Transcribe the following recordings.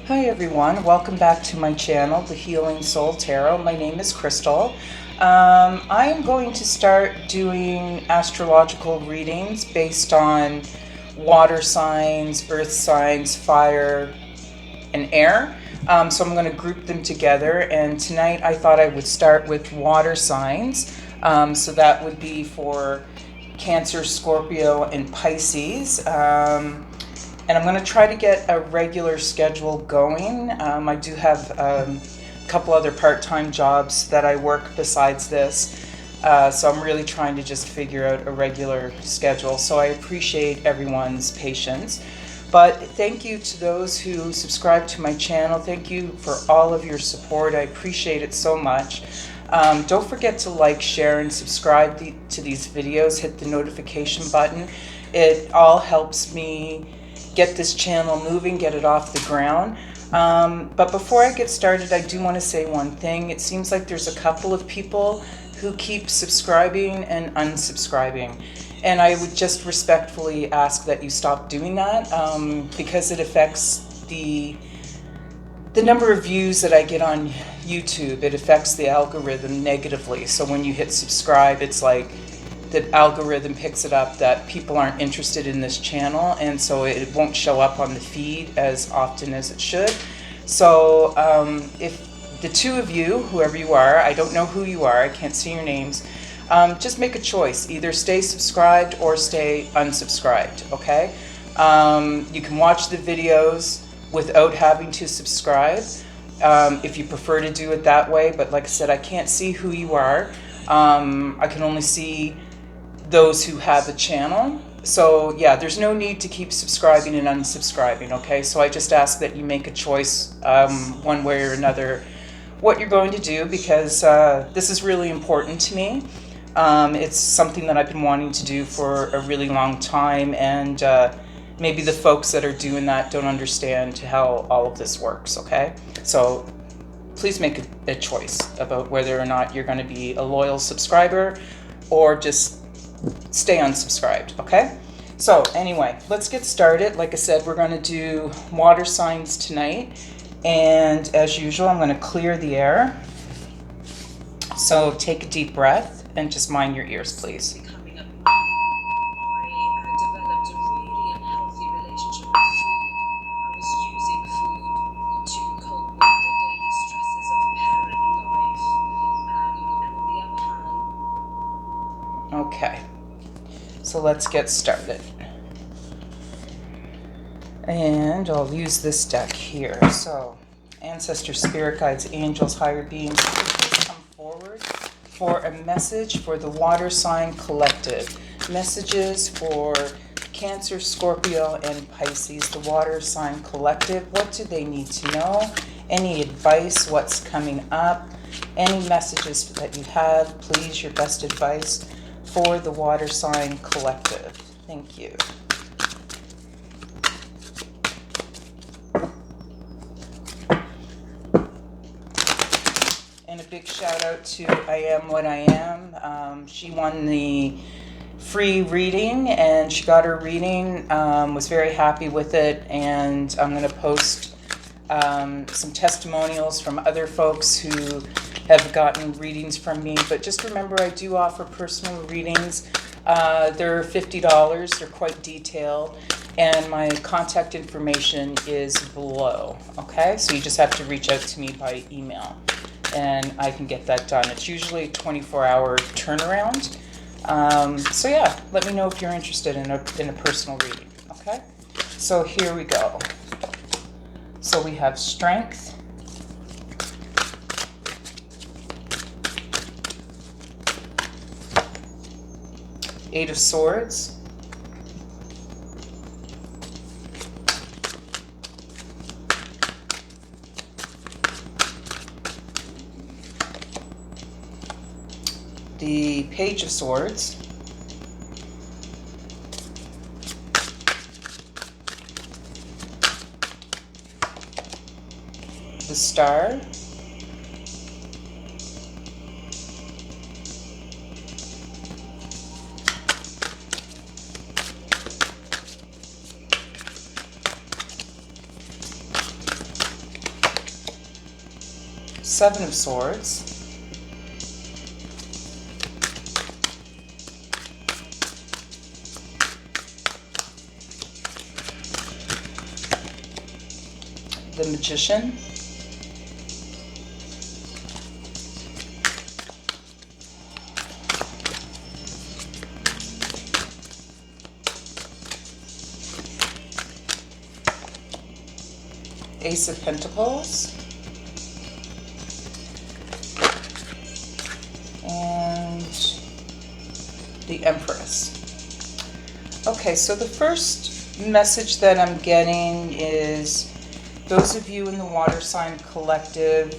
Hi everyone, welcome back to my channel, The Healing Soul Tarot. My name is Crystal. I am going to start doing astrological readings based on water signs, earth signs, fire, and air. So I'm going to group them together, and tonight I thought I would start with water signs. So that would be for Cancer, Scorpio, and Pisces. And I'm going to try to get a regular schedule going. I do have a couple other part-time jobs that I work besides this. So I'm really trying to just figure out a regular schedule. So I appreciate everyone's patience. But thank you to those who subscribe to my channel. Thank you for all of your support. I appreciate it so much. Don't forget to like, share, and subscribe to these videos. Hit the notification button. It all helps me get this channel moving, get it off the ground. But before I get started, I do want to say one thing. It seems like there's a couple of people who keep subscribing and unsubscribing. And I would just respectfully ask that you stop doing that because it affects the number of views that I get on YouTube. It affects the algorithm negatively. So when you hit subscribe, it's like the algorithm picks it up that people aren't interested in this channel, and so it won't show up on the feed as often as it should. So if the two of you, whoever you are, I don't know who you are, I can't see your names, just make a choice. Either stay subscribed or stay unsubscribed, okay? You can watch the videos without having to subscribe if you prefer to do it that way, but like I said, I can't see who you are. I can only see those who have a channel. So yeah, there's no need to keep subscribing and unsubscribing, okay? So I just ask that you make a choice one way or another what you're going to do, because this is really important to me. It's something that I've been wanting to do for a really long time, and maybe the folks that are doing that don't understand how all of this works, okay? So please make a choice about whether or not you're going to be a loyal subscriber or just stay unsubscribed, okay? So anyway, let's get started. Like I said, we're going to do water signs tonight, and as usual, I'm going to clear the air. So take a deep breath and just mind your ears, please. Okay, so let's get started. And I'll use this deck here. So, ancestors, spirit guides, angels, higher beings, please come forward for a message for the water sign collective. Messages for Cancer, Scorpio, and Pisces, the water sign collective. What do they need to know? Any advice? What's coming up? Any messages that you have? Please, your best advice for the water sign collective. Thank you. And a big shout out to I Am What I Am. She won the free reading, and she got her reading, was very happy with it, and I'm going to post some testimonials from other folks who have gotten readings from me. But just remember, I do offer personal readings. They're $50. They're quite detailed, and my contact information is below, okay? So you just have to reach out to me by email, and I can get that done. It's usually a 24-hour turnaround. So yeah, let me know if you're interested in a personal reading, okay? So here we go. So we have Strength, Eight of Swords, the Page of Swords, the Star, Seven of Swords. The Magician. Ace of Pentacles. And the Empress. Okay, so the first message that I'm getting is those of you in the water sign collective,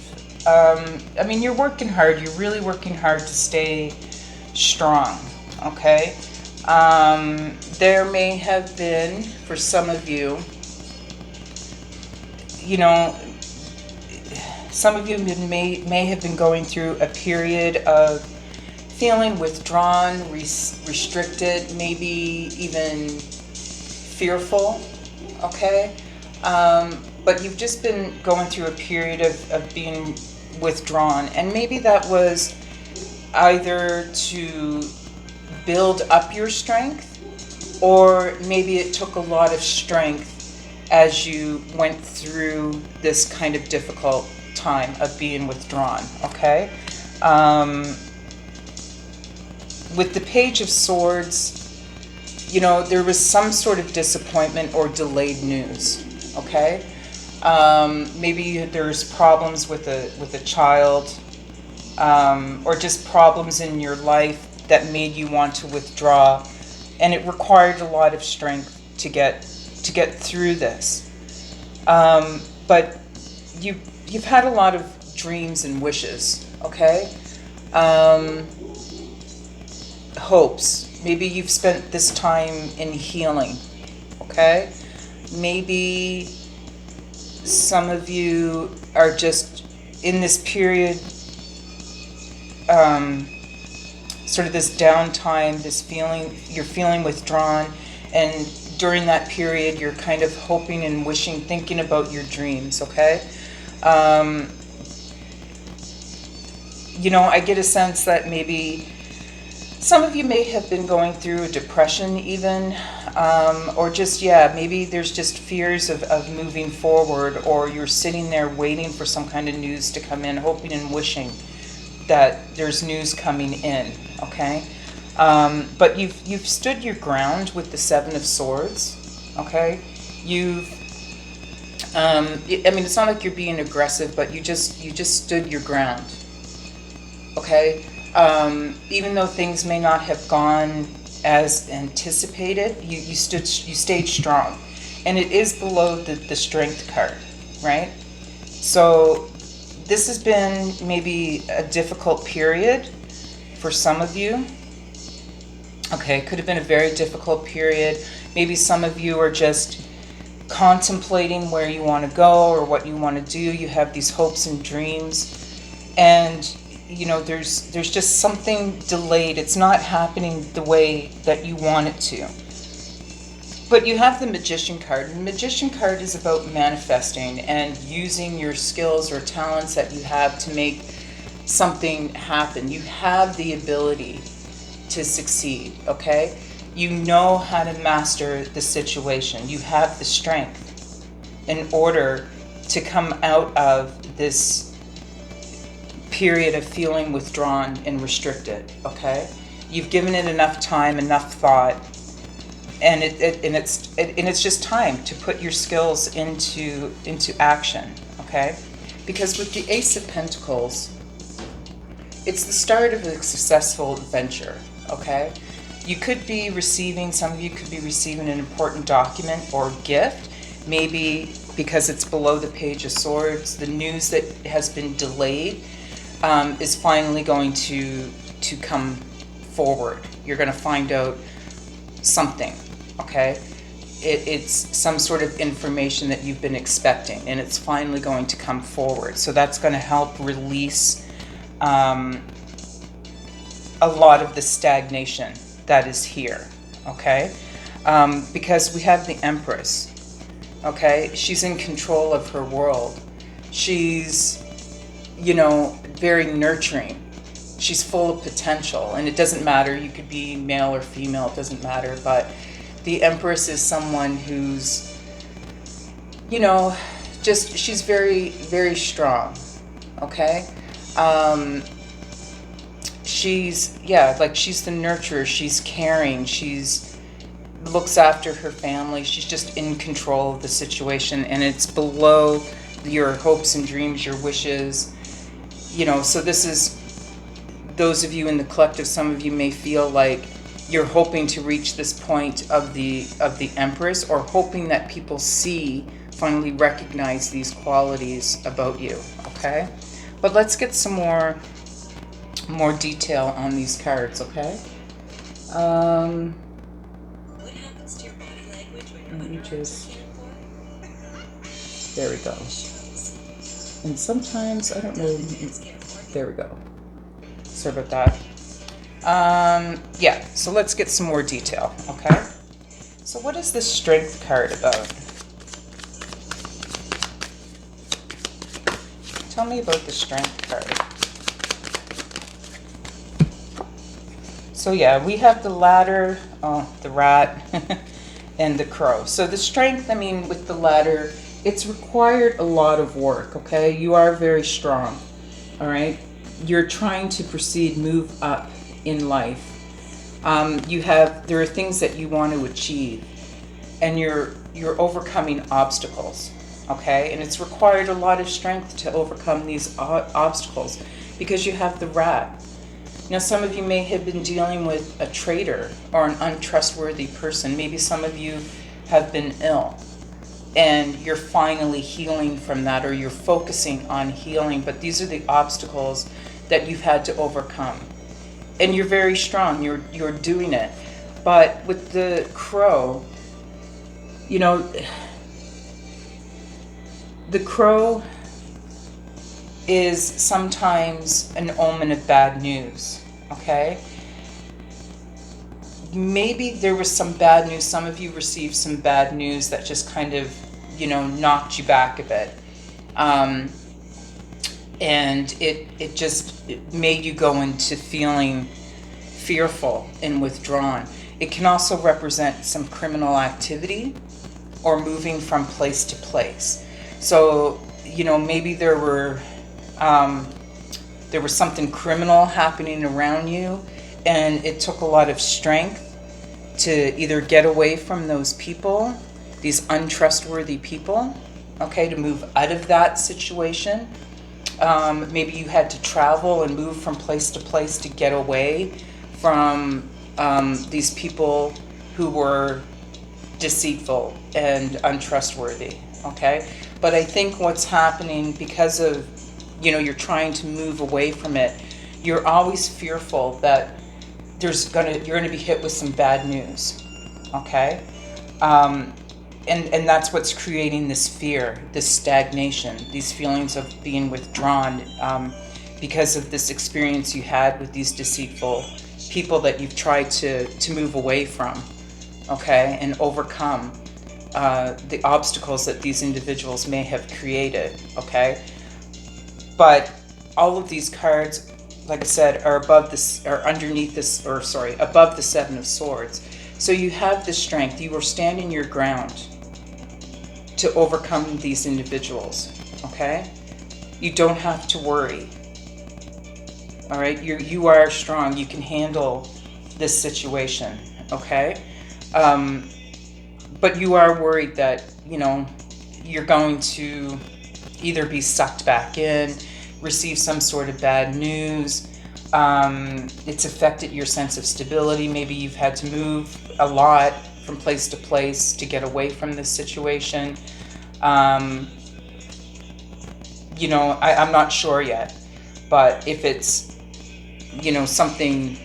I mean, you're working hard. You're really working hard to stay strong, okay? There may have been, for some of you, you know, some of you may have been going through a period of feeling withdrawn, restricted, maybe even fearful, okay? But you've just been going through a period of being withdrawn. And maybe that was either to build up your strength, or maybe it took a lot of strength as you went through this kind of difficult time of being withdrawn, okay? With the Page of Swords, you know, there was some sort of disappointment or delayed news, okay? Maybe there's problems with a child, or just problems in your life that made you want to withdraw, and it required a lot of strength to get through this. But you've had a lot of dreams and wishes, okay? Hopes. Maybe you've spent this time in healing, okay? Maybe some of you are just in this period, sort of this downtime, this feeling, you're feeling withdrawn, and during that period you're kind of hoping and wishing, thinking about your dreams, okay? You know, I get a sense that maybe some of you may have been going through a depression even, or just, yeah, maybe there's just fears of moving forward, or you're sitting there waiting for some kind of news to come in, hoping and wishing that there's news coming in, okay? But you've stood your ground with the Seven of Swords, okay? I mean, it's not like you're being aggressive, but you just stood your ground, okay? Even though things may not have gone as anticipated, you stayed strong. And it is below the Strength card, right? So this has been maybe a difficult period for some of you. Okay, it could have been a very difficult period. Maybe some of you are just contemplating where you want to go or what you want to do. You have these hopes and dreams, and you know, there's just something delayed. It's not happening the way that you want it to. But you have the Magician card, and the Magician card is about manifesting and using your skills or talents that you have to make something happen. You have the ability to succeed, okay? You know how to master the situation. You have the strength in order to come out of this period of feeling withdrawn and restricted, okay? You've given it enough time, enough thought, and it's just time to put your skills into action, okay? Because with the Ace of Pentacles, it's the start of a successful adventure, okay? You could be receiving, some of you could be receiving an important document or gift, maybe because it's below the Page of Swords, the news that has been delayed is finally going to come forward. You're going to find out something, okay? It's some sort of information that you've been expecting, and it's finally going to come forward. So that's going to help release a lot of the stagnation that is here, okay? Because we have the Empress, okay? She's in control of her world. She's, very nurturing. She's full of potential, and it doesn't matter. You could be male or female, it doesn't matter. But the Empress is someone who's, she's very, very strong. Okay? She's the nurturer. She's caring. She's looks after her family. She's just in control of the situation, and it's below your hopes and dreams, your wishes. So this is, those of you in the collective, some of you may feel like you're hoping to reach this point of the Empress, or hoping that people finally recognize these qualities about you. Okay? But let's get some more detail on these cards, okay? What happens to your body language when Let me you're just, there we go. And sometimes, I don't know, there we go. Sorry about that. Yeah, so let's get some more detail, okay? So what is this Strength card about? Tell me about the Strength card. So yeah, we have the Ladder, the Rat, and the Crow. So the Strength, with the Ladder, it's required a lot of work, okay? You are very strong, all right? You're trying to move up in life. There are things that you want to achieve, and you're overcoming obstacles, okay? And it's required a lot of strength to overcome these obstacles, because you have the Rat. Now, some of you may have been dealing with a traitor or an untrustworthy person. Maybe some of you have been ill, and you're finally healing from that, or you're focusing on healing. But these are the obstacles that you've had to overcome. And you're very strong. You're doing it. But with the Crow, the Crow is sometimes an omen of bad news, okay? Maybe there was some bad news. Some of you received some bad news that just kind of, knocked you back a bit. And it made you go into feeling fearful and withdrawn. It can also represent some criminal activity or moving from place to place. So, maybe there was something criminal happening around you, and it took a lot of strength to either get away from those people, these untrustworthy people, okay, to move out of that situation. Maybe you had to travel and move from place to place to get away from these people who were deceitful and untrustworthy, okay? But I think what's happening, because of, you're trying to move away from it, you're always fearful that you're gonna be hit with some bad news, okay? And that's what's creating this fear, this stagnation, these feelings of being withdrawn, because of this experience you had with these deceitful people that you've tried to move away from, okay, and overcome the obstacles that these individuals may have created, okay? But all of these cards, like I said, are above the Seven of Swords. So you have the strength. You are standing your ground to overcome these individuals, okay? You don't have to worry, all right? You are strong. You can handle this situation, okay? But you are worried that, you're going to either be sucked back in, receive some sort of bad news. It's affected your sense of stability. Maybe you've had to move a lot from place to place to get away from this situation. I'm not sure yet, but if it's, something,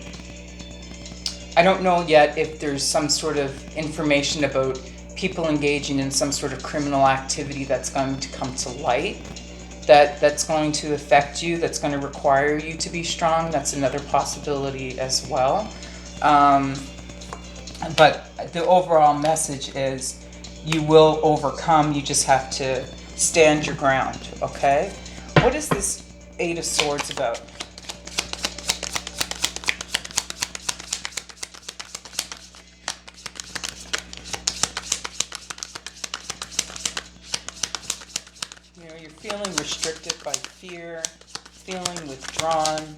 I don't know yet if there's some sort of information about people engaging in some sort of criminal activity that's going to come to light, that's going to affect you, that's going to require you to be strong. That's another possibility as well. But the overall message is you will overcome. You just have to stand your ground, okay? What is this Eight of Swords about? You know, you're feeling restricted by fear, feeling withdrawn.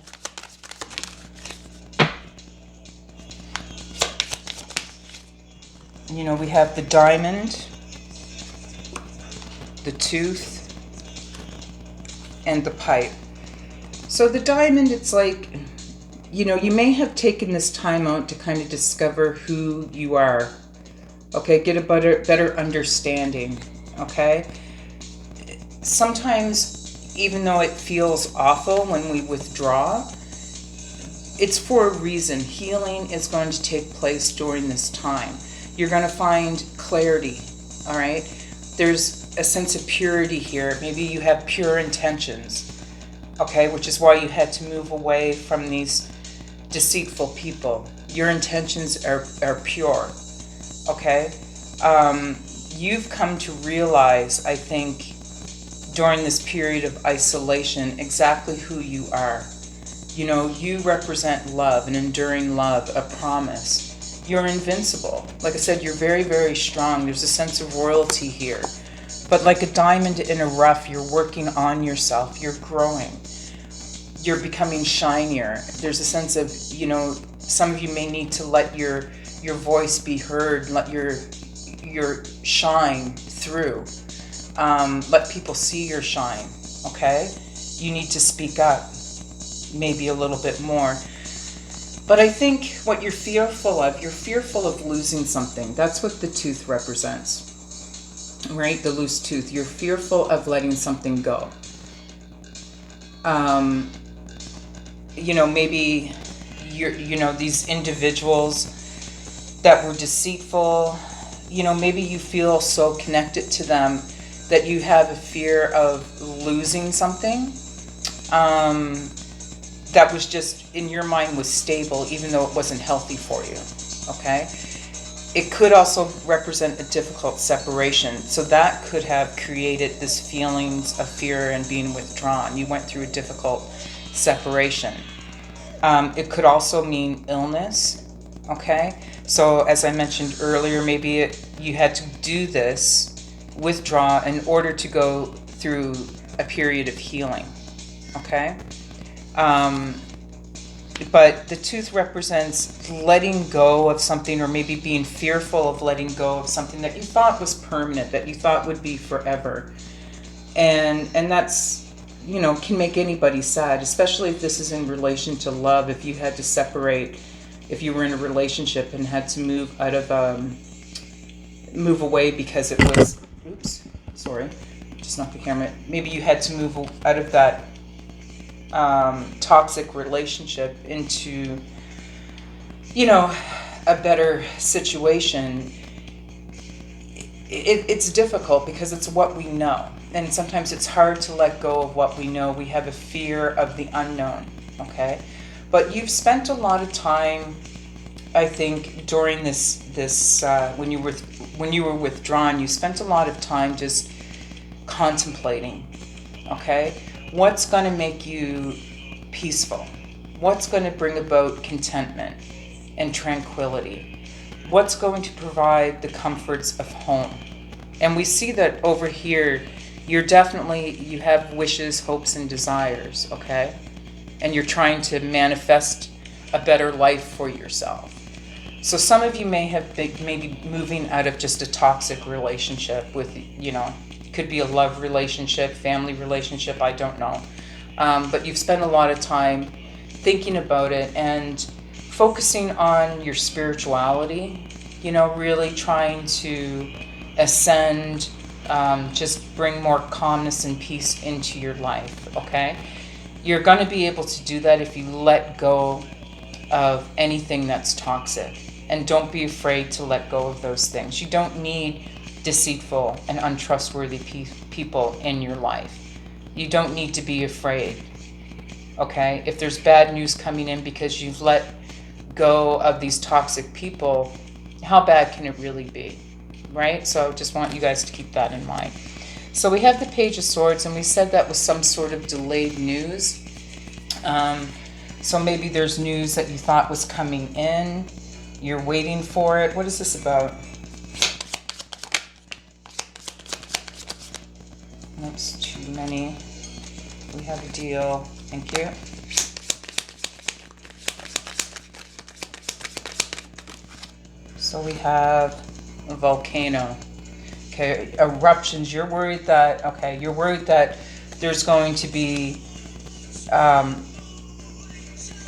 You know, we have the Diamond, the Tooth, and the Pipe. So the Diamond, it's like, you know, you may have taken this time out to kind of discover who you are. Okay, get a better understanding. Okay? Sometimes, even though it feels awful when we withdraw, it's for a reason. Healing is going to take place during this time. You're going to find clarity, all right? There's a sense of purity here. Maybe you have pure intentions, okay? Which is why you had to move away from these deceitful people. Your intentions are pure, okay? You've come to realize, I think, during this period of isolation, exactly who you are. You know, you represent love, an enduring love, a promise. You're invincible. Like I said, you're very, very strong. There's a sense of royalty here. But like a diamond in a rough, you're working on yourself. You're growing. You're becoming shinier. There's a sense of, you know, some of you may need to let your voice be heard, let your shine through. Let people see your shine, okay? You need to speak up, maybe a little bit more. But I think what you're fearful of losing something. That's what the tooth represents, right? The loose tooth. You're fearful of letting something go. You know, maybe these individuals that were deceitful, you know, maybe you feel so connected to them that you have a fear of losing something. That was just, in your mind, was stable, even though it wasn't healthy for you, okay? It could also represent a difficult separation. So that could have created this feelings of fear and being withdrawn. You went through a difficult separation. It could also mean illness, okay? So as I mentioned earlier, maybe you had to do this, withdraw, in order to go through a period of healing, okay? But the tooth represents letting go of something, or maybe being fearful of letting go of something that you thought was permanent, that you thought would be forever. And that's, you know, can make anybody sad, especially if this is in relation to love. If you had to separate, if you were in a relationship and had to move out of, move away because it was, oops, sorry, just knocked the camera. Maybe you had to move out of that toxic relationship into, you know, a better situation. It's difficult because it's what we know, and sometimes it's hard to let go of what we know. We have a fear of the unknown, okay? But you've spent a lot of time, I think, during this when you were withdrawn, you spent a lot of time just contemplating, okay? What's going to make you peaceful? What's going to bring about contentment and tranquility? What's going to provide the comforts of home? And we see that over here, you have wishes, hopes, and desires, okay? And you're trying to manifest a better life for yourself. So some of you may have been maybe moving out of just a toxic relationship with, you know, could be a love relationship, family relationship, I don't know. But you've spent a lot of time thinking about it and focusing on your spirituality, you know, really trying to ascend, just bring more calmness and peace into your life, okay? You're going to be able to do that if you let go of anything that's toxic. And don't be afraid to let go of those things. You don't need deceitful and untrustworthy people in your life. You don't need to be afraid, okay? If there's bad news coming in because you've let go of these toxic people, how bad can it really be, right? So I just want you guys to keep that in mind. So we have the Page of Swords, and we said that was some sort of delayed news. So maybe there's news that you thought was coming in. You're waiting for it. What is this about? Oops, too many. We have a deal. Thank you. So we have a volcano. Okay, eruptions. You're worried that, okay, you're worried that there's going to be an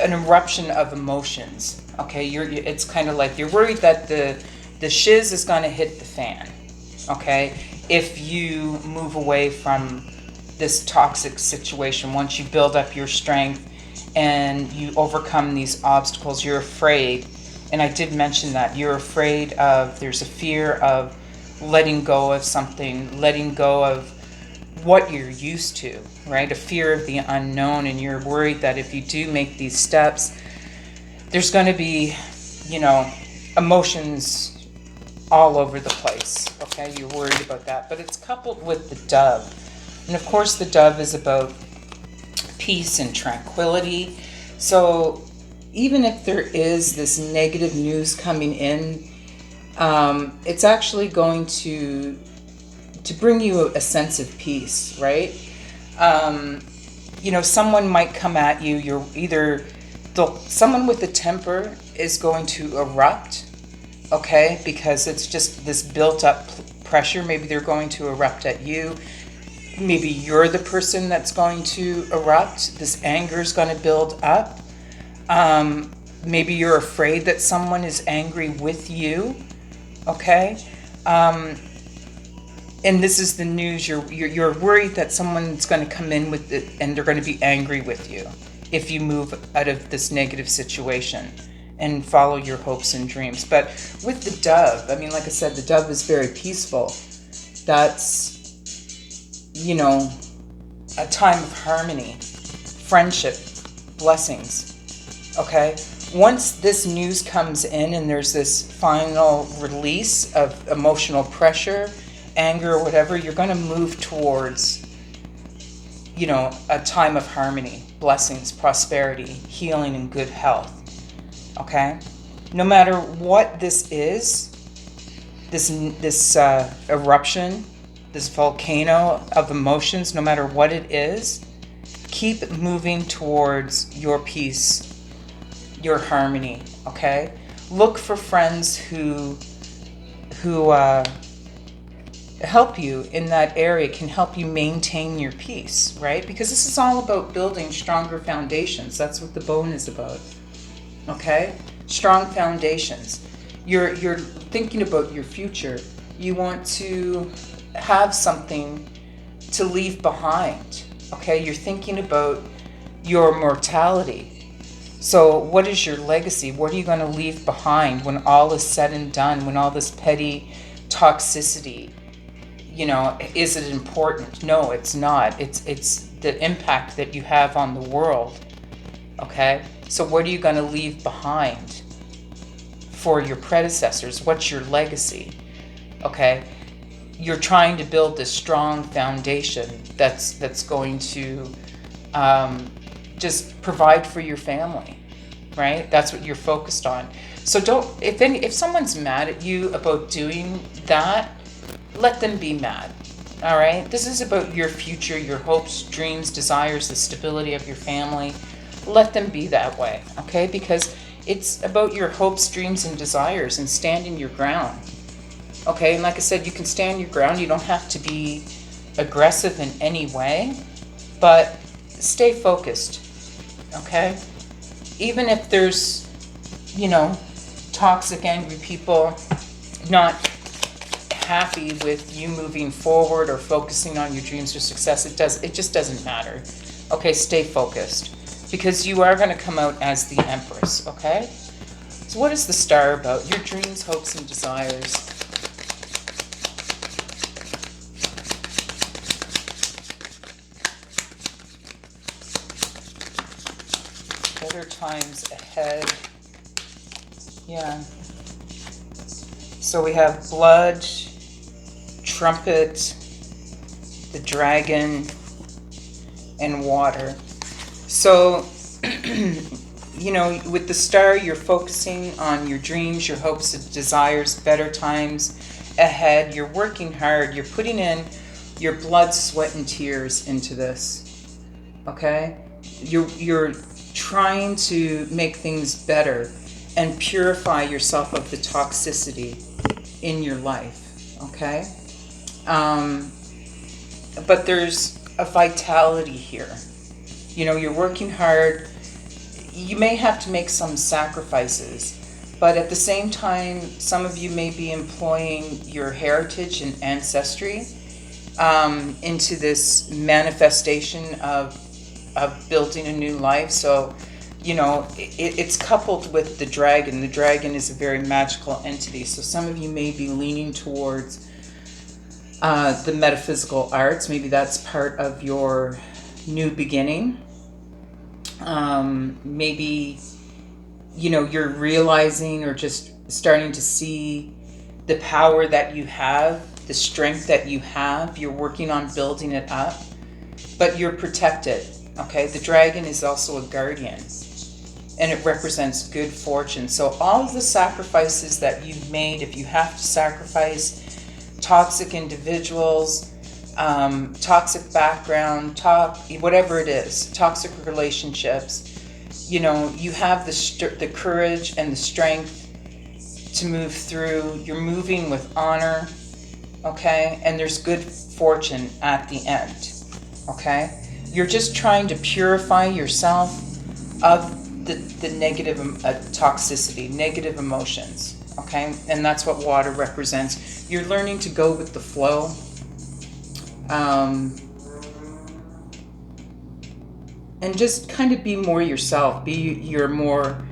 eruption of emotions. Okay, it's kind of like you're worried that the shiz is going to hit the fan. Okay, if you move away from this toxic situation, once you build up your strength and you overcome these obstacles, you're afraid. And I did mention that you're afraid of, there's a fear of letting go of something, letting go of what you're used to, right? A fear of the unknown, and you're worried that if you do make these steps, there's going to be, emotions all over the place, okay? You're worried about that, but it's coupled with the dove. And of course, the dove is about peace and tranquility. So even if there is this negative news coming in, it's actually going to bring you a sense of peace, right? Someone might come at you. You're either someone with a temper is going to erupt, okay, because it's just this built up pressure. Maybe they're going to erupt at you. Maybe you're the person that's going to erupt. This anger is going to build up. Maybe you're afraid that someone is angry with you, okay? And this is the news. You're worried that someone's going to come in with it and they're going to be angry with you if you move out of this negative situation and follow your hopes and dreams. But with the dove, I mean, like I said, the dove is very peaceful. That's, a time of harmony, friendship, blessings, okay? Once this news comes in and there's this final release of emotional pressure, anger or whatever, you're going to move towards, a time of harmony, blessings, prosperity, healing, and good health, okay? No matter what this is, this eruption, this volcano of emotions, no matter what it is, keep moving towards your peace, your harmony, okay? Look for friends who help you in that area, can help you maintain your peace, right? Because this is all about building stronger foundations. That's what the bone is about, okay? Strong foundations. You're thinking about your future. You want to have something to leave behind, okay? You're thinking about your mortality. So what is your legacy? What are you going to leave behind when all is said and done, when all this petty toxicity, is it important? No, it's not. It's the impact that you have on the world, okay? So what are you going to leave behind for your predecessors? What's your legacy, okay? You're trying to build this strong foundation that's going to just provide for your family, right? That's what you're focused on. So if someone's mad at you about doing that, let them be mad, all right? This is about your future, your hopes, dreams, desires, the stability of your family. Let them be that way, okay? Because it's about your hopes, dreams, and desires and standing your ground, okay? And like I said, you can stand your ground. You don't have to be aggressive in any way, but stay focused, okay? Even if there's, toxic, angry people not happy with you moving forward or focusing on your dreams or success, it just doesn't matter. Okay, stay focused, because you are going to come out as the Empress, okay? So what is the Star about? Your dreams, hopes, and desires. Better times ahead. Yeah. So we have blood, trumpet, the dragon, and water. So, with the star, you're focusing on your dreams, your hopes and desires, better times ahead. You're working hard. You're putting in your blood, sweat, and tears into this. Okay? You're trying to make things better and purify yourself of the toxicity in your life. Okay? But there's a vitality here. You're working hard. You may have to make some sacrifices, but at the same time, some of you may be employing your heritage and ancestry into this manifestation of building a new life. So, it's coupled with the dragon. The dragon is a very magical entity. So some of you may be leaning towards the metaphysical arts. Maybe that's part of your new beginning. Maybe, you're realizing or just starting to see the power that you have, the strength that you have. You're working on building it up, but you're protected. Okay, the dragon is also a guardian, and it represents good fortune. So all of the sacrifices that you've made, if you have to sacrifice toxic individuals, toxic background, whatever it is, toxic relationships, you have the courage and the strength to move through. You're moving with honor, okay? And there's good fortune at the end, okay? You're just trying to purify yourself of the negative toxicity, negative emotions, okay? And that's what water represents. You're learning to go with the flow. And just kind of be more yourself, be your more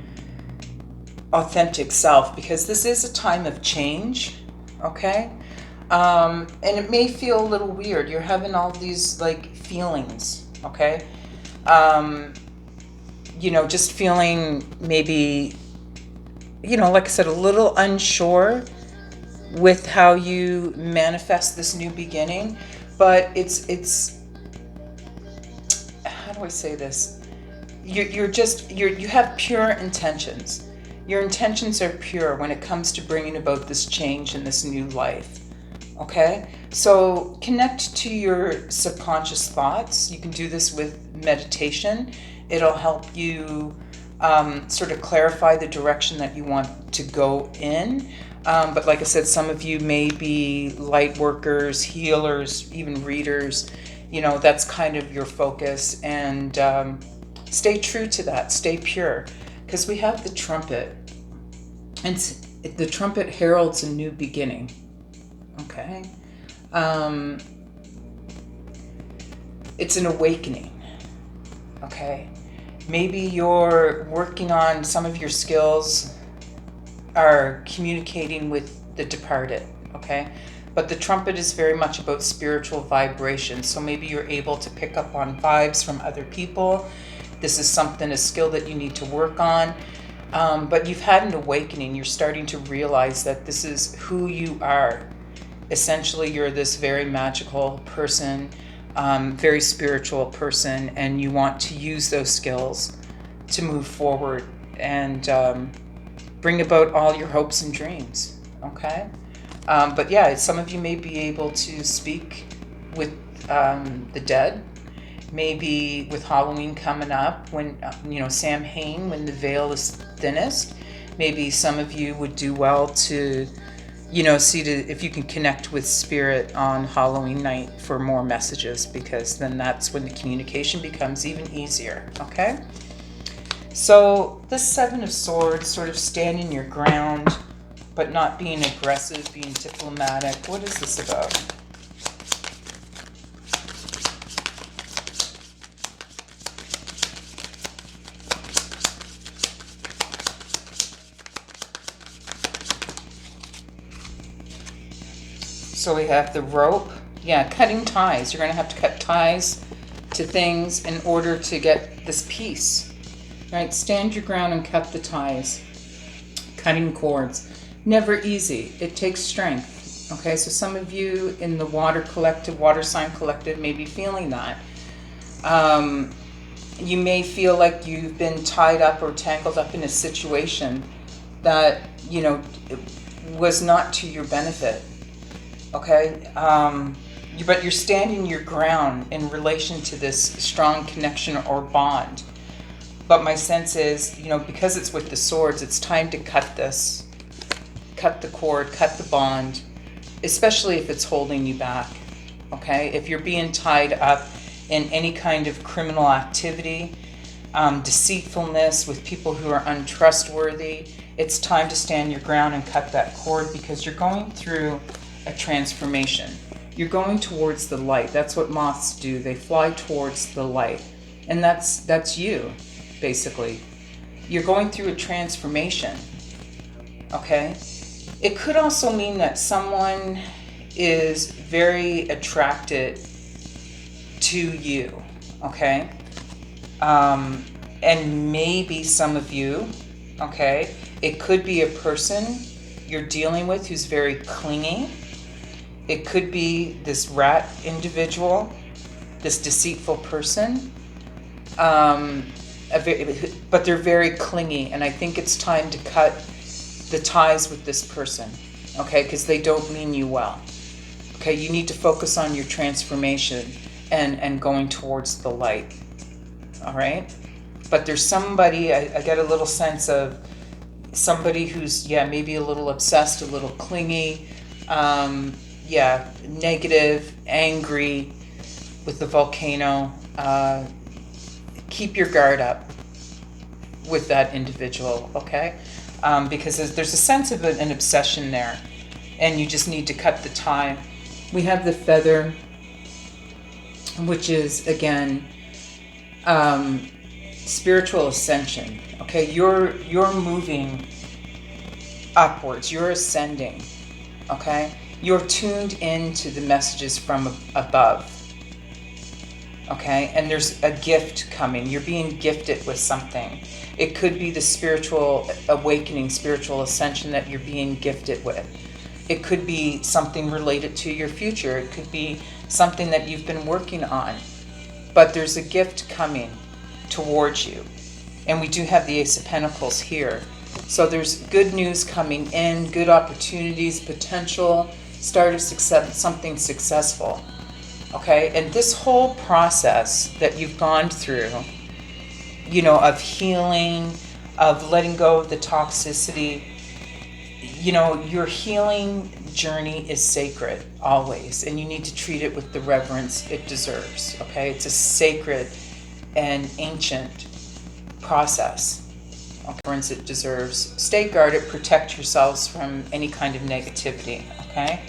authentic self, because this is a time of change, okay? And it may feel a little weird. You're having all these feelings, okay? Just feeling maybe, like I said, a little unsure with how you manifest this new beginning. But it's how do I say this? You have pure intentions. Your intentions are pure when it comes to bringing about this change in this new life. Okay? So connect to your subconscious thoughts. You can do this with meditation. It'll help you sort of clarify the direction that you want to go in. But like I said, some of you may be light workers, healers, even readers. That's kind of your focus. And stay true to that. Stay pure. Because we have the trumpet. And the trumpet heralds a new beginning. Okay? It's an awakening. Okay? Maybe you're working on some of your skills are communicating with the departed, okay? But the trumpet is very much about spiritual vibration. So maybe you're able to pick up on vibes from other people. This is a skill that you need to work on. But you've had an awakening. You're starting to realize that this is who you are. Essentially, you're this very magical person, very spiritual person, and you want to use those skills to move forward and bring about all your hopes and dreams, okay? But yeah, some of you may be able to speak with the dead, maybe with Halloween coming up, when, Samhain, when the veil is thinnest. Maybe some of you would do well to, see if you can connect with spirit on Halloween night for more messages, because then that's when the communication becomes even easier, okay? So this Seven of Swords, sort of standing your ground, but not being aggressive, being diplomatic. What is this about? So we have the rope. Yeah, cutting ties. You're going to have to cut ties to things in order to get this peace. Right? Stand your ground and cut the ties. Cutting cords. Never easy. It takes strength. Okay, so some of you in the water collective, water sign collective, may be feeling that. You may feel like you've been tied up or tangled up in a situation that, was not to your benefit. Okay? But you're standing your ground in relation to this strong connection or bond. But my sense is, because it's with the swords, it's time to cut this. Cut the cord, cut the bond, especially if it's holding you back. Okay? If you're being tied up in any kind of criminal activity, deceitfulness with people who are untrustworthy, it's time to stand your ground and cut that cord, because you're going through a transformation. You're going towards the light. That's what moths do. They fly towards the light. And that's you, basically. You're going through a transformation. Okay? It could also mean that someone is very attracted to you. Okay? And maybe some of you, okay, it could be a person you're dealing with who's very clingy. It could be this rat individual, this deceitful person, but they're very clingy, and I think it's time to cut the ties with this person, okay, because they don't mean you well. Okay, you need to focus on your transformation and going towards the light, all right? But there's somebody, I get a little sense of somebody who's, maybe a little obsessed, a little clingy, negative, angry with the volcano. Keep your guard up with that individual, okay? Because there's a sense of an obsession there, and you just need to cut the tie. We have the feather, which is, again, spiritual ascension. Okay, you're moving upwards, you're ascending. Okay, you're tuned into the messages from above. Okay, and there's a gift coming. You're being gifted with something. It could be the spiritual awakening, spiritual ascension that you're being gifted with. It could be something related to your future. It could be something that you've been working on. But there's a gift coming towards you. And we do have the Ace of Pentacles here. So there's good news coming in, good opportunities, potential, start of success, something successful. Okay? And this whole process that you've gone through, of healing, of letting go of the toxicity, your healing journey is sacred always, and you need to treat it with the reverence it deserves. Okay? It's a sacred and ancient process. Reverence it deserves. Stay guarded, protect yourselves from any kind of negativity. Okay?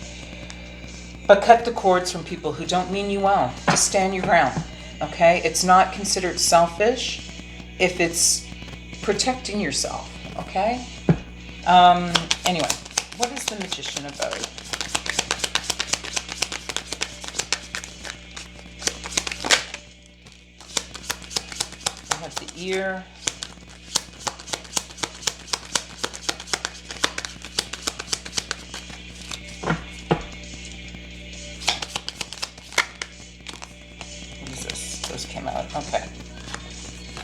But cut the cords from people who don't mean you well. Just stand your ground. Okay? It's not considered selfish if it's protecting yourself. Okay? Anyway, what is the Magician about? I have the ear. What is this? Those came out. Okay.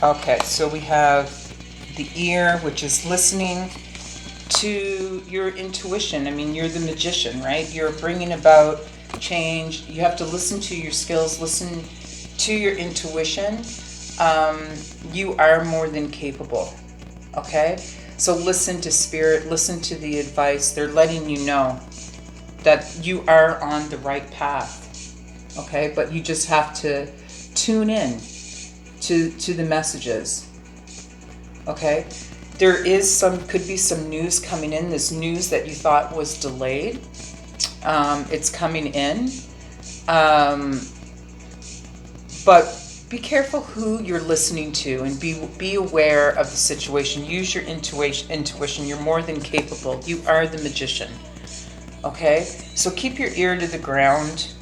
Okay, so we have the ear, which is listening to your intuition. I mean, you're the magician, right? You're bringing about change. You have to listen to your skills, listen to your intuition. You are more than capable, okay? So listen to spirit, listen to the advice. They're letting you know that you are on the right path, okay? But you just have to tune in to the messages, okay? There is could be some news coming in, this news that you thought was delayed. It's coming in. But be careful who you're listening to, and be aware of the situation. Use your intuition. You're more than capable. You are the magician. Okay? So keep your ear to the ground.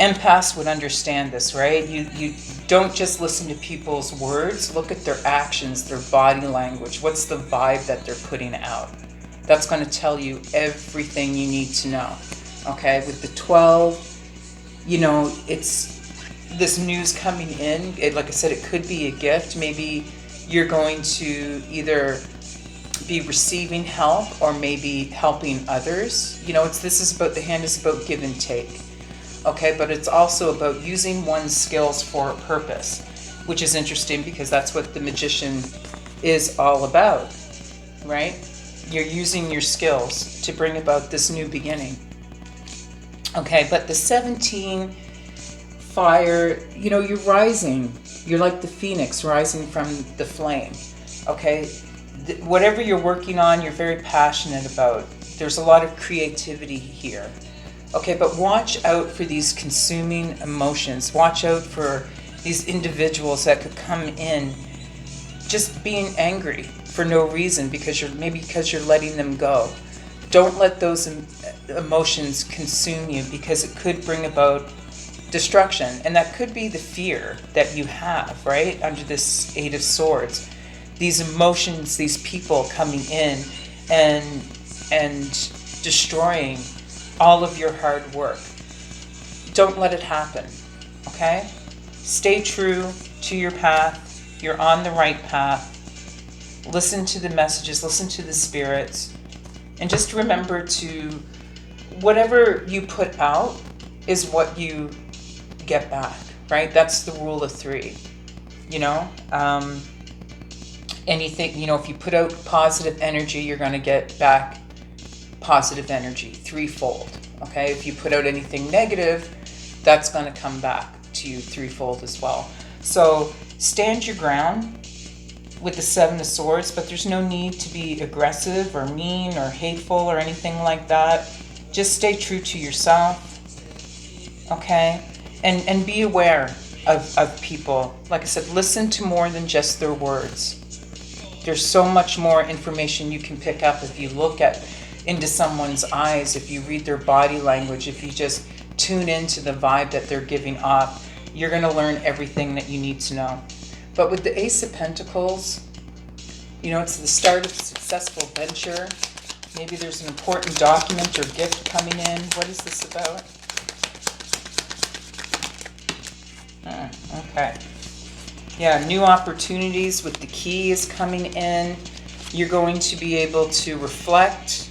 Empaths would understand this, right? You Don't just listen to people's words, look at their actions, their body language. What's the vibe that they're putting out? That's going to tell you everything you need to know. Okay, with the 12, you know, it's this news coming in. Like I said, it could be a gift. Maybe you're going to either be receiving help or maybe helping others. You know, the hand is about give and take. Okay, but it's also about using one's skills for a purpose, which is interesting because that's what the magician is all about, right? You're using your skills to bring about this new beginning. Okay, but the 17 fire, you know, you're rising. You're like the phoenix rising from the flame. Okay, whatever you're working on, you're very passionate about. There's a lot of creativity here. Okay, but watch out for these consuming emotions. Watch out for these individuals that could come in just being angry for no reason because you're letting them go. Don't let those emotions consume you because it could bring about destruction. And that could be the fear that you have, right? Under this 8 of Swords. These emotions, these people coming in and destroying all of your hard work. Don't let it happen, okay? Stay true to your path. You're on the right path. Listen to the messages, listen to the spirits, and just remember to, whatever you put out is what you get back, right? That's the rule of 3, you know? Anything, you know, if you put out positive energy, you're going to get back positive energy threefold. Okay, if you put out anything negative, that's going to come back to you threefold as well. So stand your ground with the 7 of Swords, but there's no need to be aggressive or mean or hateful or anything like that. Just stay true to yourself, okay? And be aware of people. Like I said, listen to more than just their words. There's so much more information you can pick up if you look into someone's eyes, if you read their body language, if you just tune into the vibe that they're giving off. You're going to learn everything that you need to know. But with the Ace of Pentacles, you know, it's the start of a successful venture. Maybe there's an important document or gift coming in. What is this about? Okay. Yeah, new opportunities with the keys coming in. You're going to be able to reflect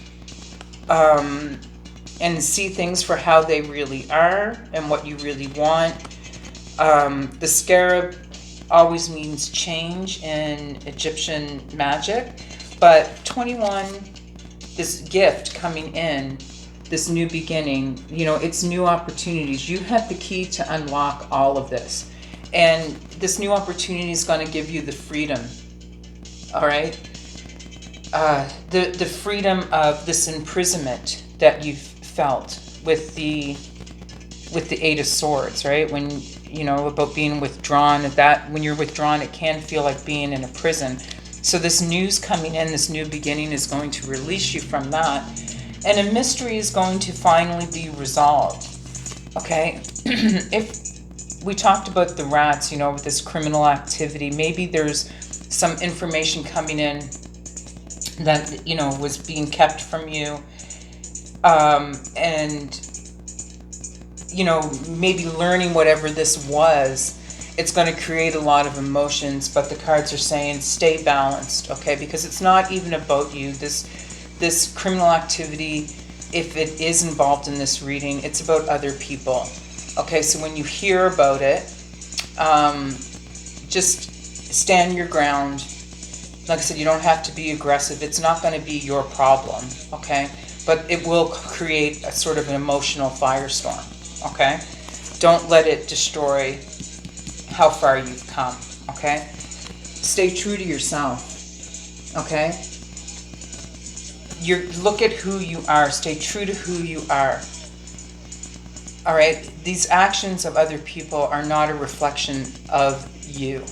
and see things for how they really are and what you really want. The scarab always means change in Egyptian magic, but 21, this gift coming in, this new beginning, you know, it's new opportunities. You have the key to unlock all of this. And this new opportunity is going to give you the freedom, all right? The freedom of this imprisonment that you've felt with the 8 of Swords, right? When, you know, about being withdrawn, that when you're withdrawn, it can feel like being in a prison. So this news coming in, this new beginning is going to release you from that. And a mystery is going to finally be resolved, okay? If we talked about the rats, you know, with this criminal activity, maybe there's some information coming in that, you know, was being kept from you. And, you know, maybe learning whatever this was, it's going to create a lot of emotions, but the cards are saying stay balanced, okay? Because it's not even about you. This criminal activity, if it is involved in this reading, it's about other people. Okay, so when you hear about it, just stand your ground. Like I said, you don't have to be aggressive. It's not going to be your problem, okay? But it will create a sort of an emotional firestorm, okay? Don't let it destroy how far you've come, okay? Stay true to yourself, okay? Look at who you are. Stay true to who you are. All right? These actions of other people are not a reflection of you,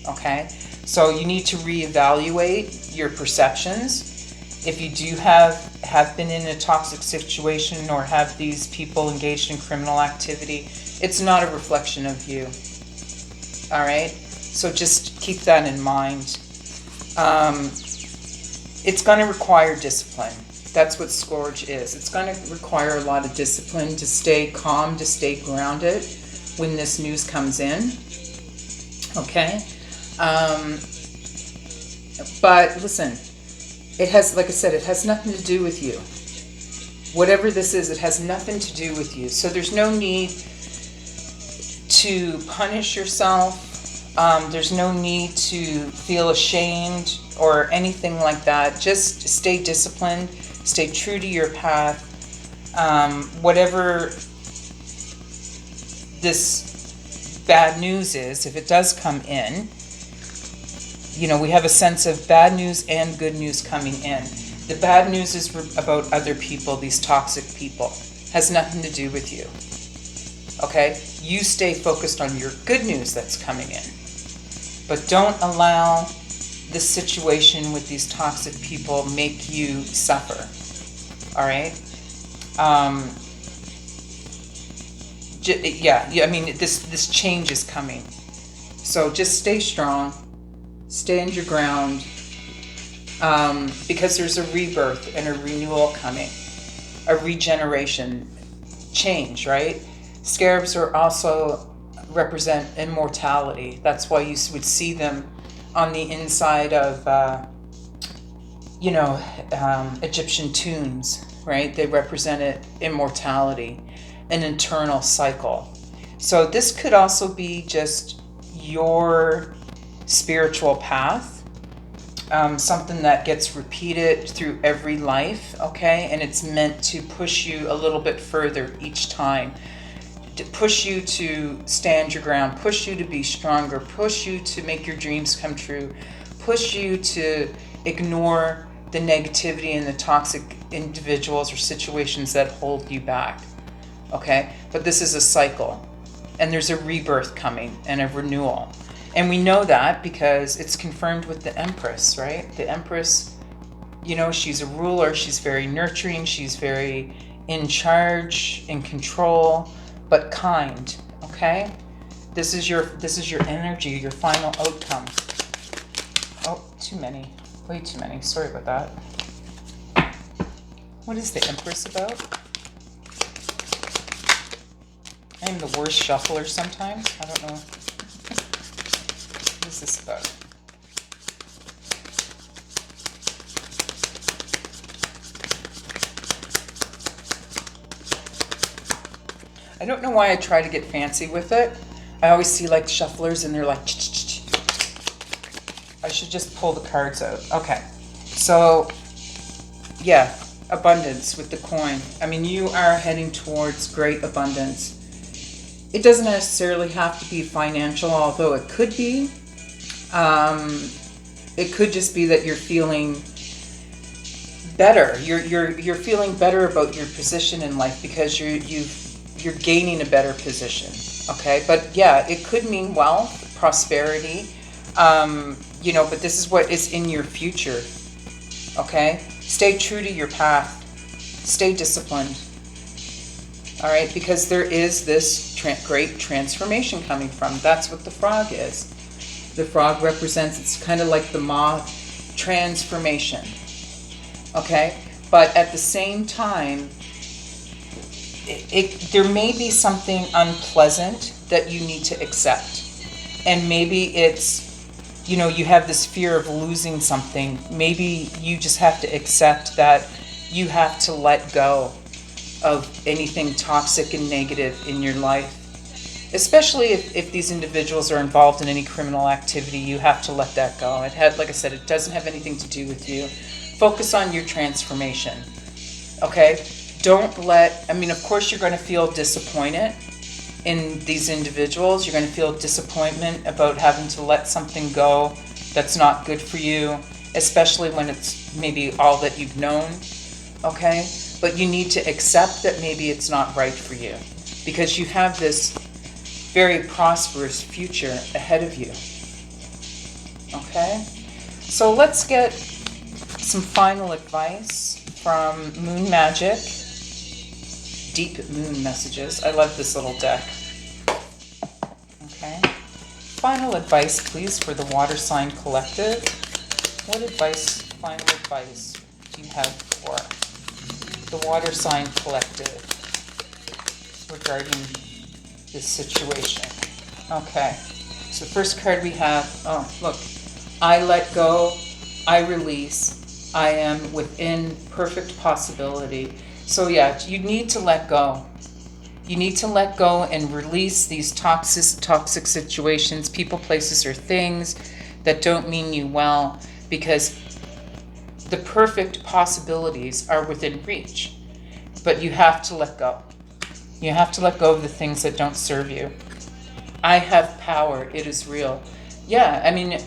okay? So you need to reevaluate your perceptions. If you do have been in a toxic situation or have these people engaged in criminal activity, it's not a reflection of you. All right? So just keep that in mind. It's going to require discipline. That's what Scourge is. It's going to require a lot of discipline to stay calm, to stay grounded when this news comes in. Okay? But listen, it has, like I said, it has nothing to do with you. Whatever this is, it has nothing to do with you. So there's no need to punish yourself. There's no need to feel ashamed or anything like that. Just stay disciplined, stay true to your path. Whatever this bad news is, if it does come in, you know, we have a sense of bad news and good news coming in. The bad news is about other people, these toxic people. Has nothing to do with you. Okay? You stay focused on your good news that's coming in. But don't allow this situation with these toxic people make you suffer. All right? I mean, this change is coming. So just stay strong. Stand your ground. Because there's a rebirth and a renewal coming. A regeneration. Change, right? Scarabs are also represent immortality. That's why you would see them on the inside of, Egyptian tombs, right? They represented immortality, an eternal cycle. So this could also be just your spiritual path, something that gets repeated through every life, okay? And it's meant to push you a little bit further each time. To push you to stand your ground, push you to be stronger, push you to make your dreams come true, push you to ignore the negativity and the toxic individuals or situations that hold you back. Okay? But this is a cycle, and there's a rebirth coming and a renewal. And we know that because it's confirmed with the Empress, right? The Empress, you know, she's a ruler, she's very nurturing, she's very in charge, in control, but kind, okay? This is your energy, your final outcome. Oh, too many. Way too many. Sorry about that. What is the Empress about? I am the worst shuffler sometimes. I don't know. What is this about? I don't know why I try to get fancy with it. I always see like shufflers and they're like, I should just pull the cards out. Okay. So, yeah, abundance with the coin. I mean, you are heading towards great abundance. It doesn't necessarily have to be financial, although it could be. It could just be that you're feeling better. You're feeling better about your position in life because you're gaining a better position. Okay, but yeah, it could mean wealth, prosperity. But this is what is in your future. Okay, stay true to your path. Stay disciplined. All right, because there is this great transformation coming from. That's what the frog is. The frog represents, it's kind of like the moth, transformation. Okay, but at the same time, there may be something unpleasant that you need to accept. And maybe it's, you have this fear of losing something. Maybe you just have to accept that you have to let go of anything toxic and negative in your life. Especially if these individuals are involved in any criminal activity, you have to let that go. Like I said, it doesn't have anything to do with you. Focus on your transformation. Okay? Of course you're going to feel disappointed in these individuals. You're going to feel disappointment about having to let something go that's not good for you, especially when it's maybe all that you've known. Okay? But you need to accept that maybe it's not right for you because you have this very prosperous future ahead of you. Okay? So let's get some final advice from Moon Magic. Deep Moon Messages. I love this little deck. Okay. final advice, please, for the water sign collective. What advice, final advice, do you have for the water sign collective regarding this situation? Okay, so first card we have, oh, look, I let go, I release, I am within perfect possibility. So yeah, you need to let go. You need to let go and release these toxic situations, people, places, or things that don't mean you well, because the perfect possibilities are within reach. But you have to let go. You have to let go of the things that don't serve you. I have power. It is real. Yeah, I mean,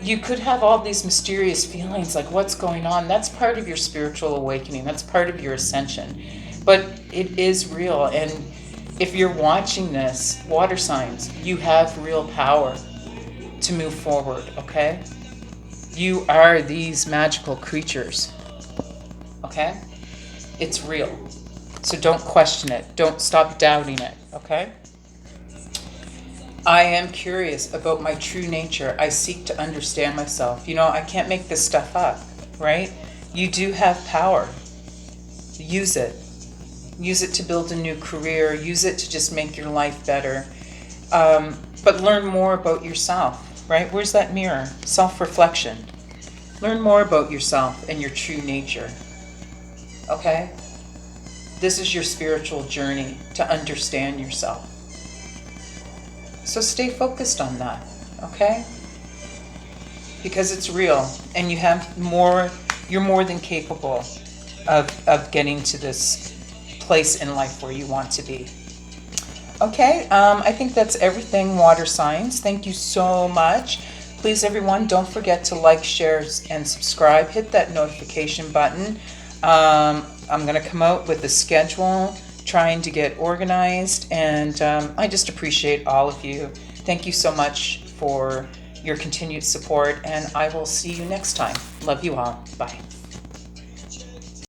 you could have all these mysterious feelings like, what's going on? That's part of your spiritual awakening. That's part of your ascension. But it is real. And if you're watching this, water signs, you have real power to move forward, okay? You are these magical creatures, okay? It's real. So don't question it. Don't stop doubting it, okay? I am curious about my true nature. I seek to understand myself. You know, I can't make this stuff up, right? You do have power. Use it. Use it to build a new career. Use it to just make your life better. But learn more about yourself, right? Where's that mirror? Self-reflection. Learn more about yourself and your true nature, okay? This is your spiritual journey to understand yourself. So stay focused on that, okay? Because it's real, and you have more, you're more than capable of getting to this place in life where you want to be. Okay, I think that's everything, water signs. Thank you so much. Please, everyone, don't forget to like, share, and subscribe. Hit that notification button. I'm going to come out with a schedule, trying to get organized, and I just appreciate all of you. Thank you so much for your continued support, and I will see you next time. Love you all. Bye.